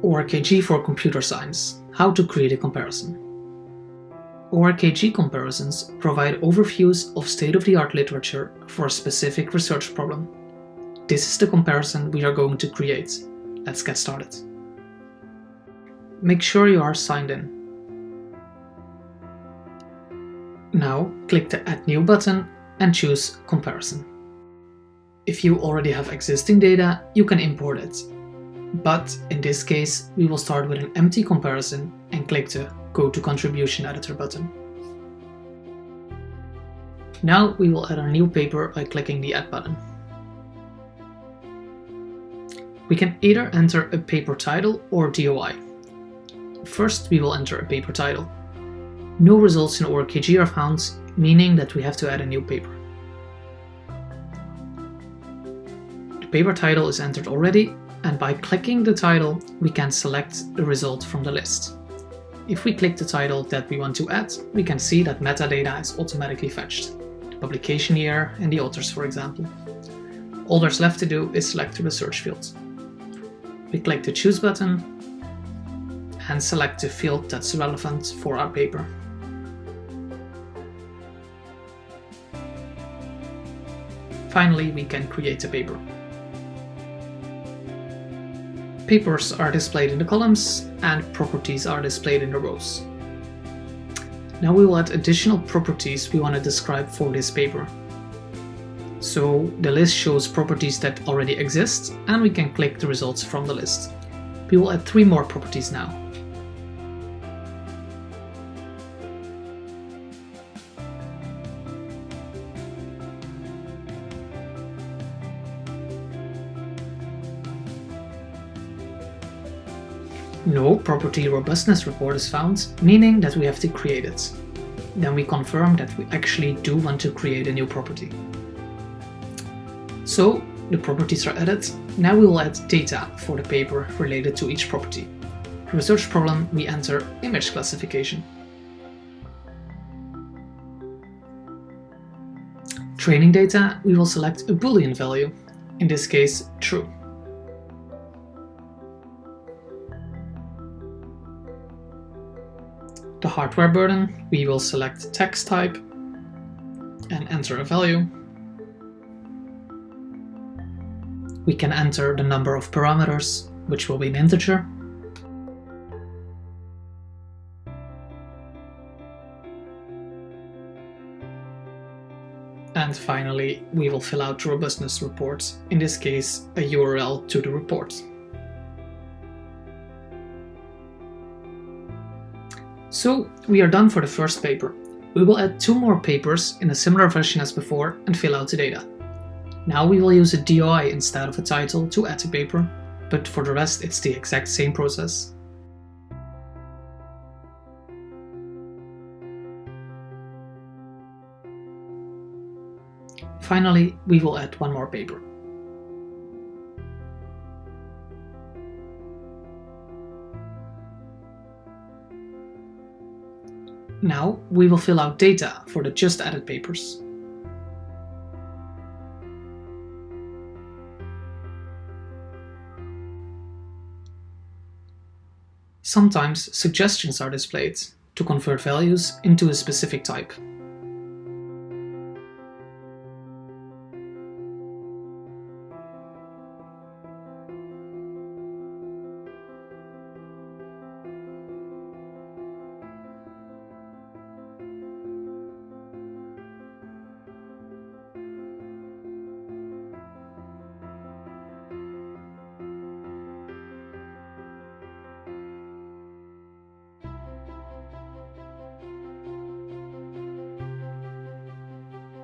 ORKG for Computer Science – How to create a comparison. ORKG Comparisons provide overviews of state-of-the-art literature for a specific research problem. This is the comparison we are going to create. Let's get started. Make sure you are signed in. Now click the Add New button and choose Comparison. If you already have existing data, you can import it. But in this case, we will start with an empty comparison and click the Go to Contribution Editor button. Now we will add our new paper by clicking the Add button. We can either enter a paper title or DOI. First, we will enter a paper title. No results in ORKG are found, meaning that we have to add a new paper. The paper title is entered already, and by clicking the title, we can select the result from the list. If we click the title that we want to add, we can see that metadata is automatically fetched. The publication year and the authors, for example. All there's left to do is select the research field. We click the Choose button and select the field that's relevant for our paper. Finally, we can create a paper. Papers are displayed in the columns and properties are displayed in the rows. Now we will add additional properties we want to describe for this paper. So the list shows properties that already exist, and we can click the results from the list. We will add 3 more properties now. No property robustness report is found, meaning that we have to create it. Then we confirm that we actually do want to create a new property. So the properties are added. Now we will add data for the paper related to each property. For research problem, we enter image classification. Training data, we will select a Boolean value, in this case true. The hardware burden, we will select text type and enter a value. We can enter the number of parameters, which will be an integer. And finally, we will fill out the robustness report, in this case a URL to the report. So we are done for the first paper. We will add 2 more papers in a similar fashion as before and fill out the data. Now we will use a DOI instead of a title to add a paper, but for the rest it's the exact same process. Finally, we will add 1 more paper. Now we will fill out data for the just added papers. Sometimes suggestions are displayed to convert values into a specific type.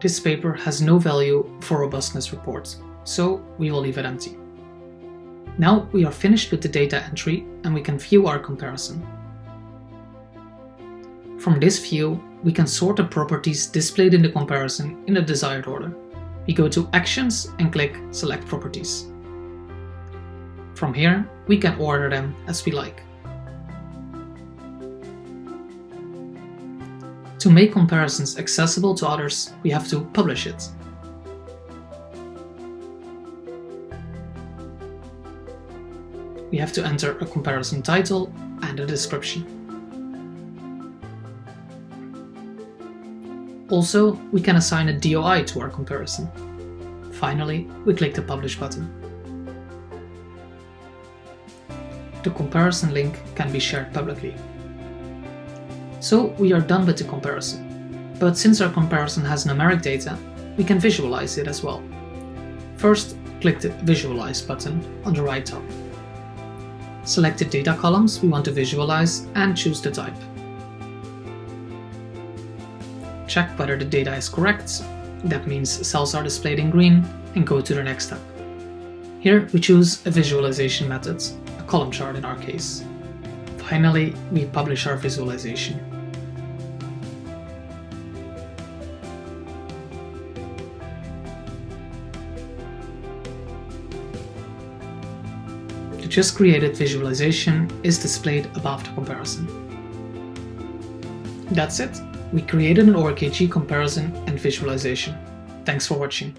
This paper has no value for robustness report, so we will leave it empty. Now we are finished with the data entry and we can view our comparison. From this view, we can sort the properties displayed in the comparison in the desired order. We go to Actions and click Select Properties. From here, we can order them as we like. To make comparisons accessible to others, we have to publish it. we have to enter a comparison title and a description. Also, we can assign a DOI to our comparison. Finally, we click the Publish button. The comparison link can be shared publicly. So we are done with the comparison. But since our comparison has numeric data, we can visualize it as well. First, click the Visualize button on the right top. Select the data columns we want to visualize and choose the type. Check whether the data is correct, that means cells are displayed in green, and go to the next step. Here we choose a visualization method, a column chart in our case. Finally, we publish our visualization. The just created visualization is displayed above the comparison. That's it. We created an ORKG comparison and visualization. Thanks for watching.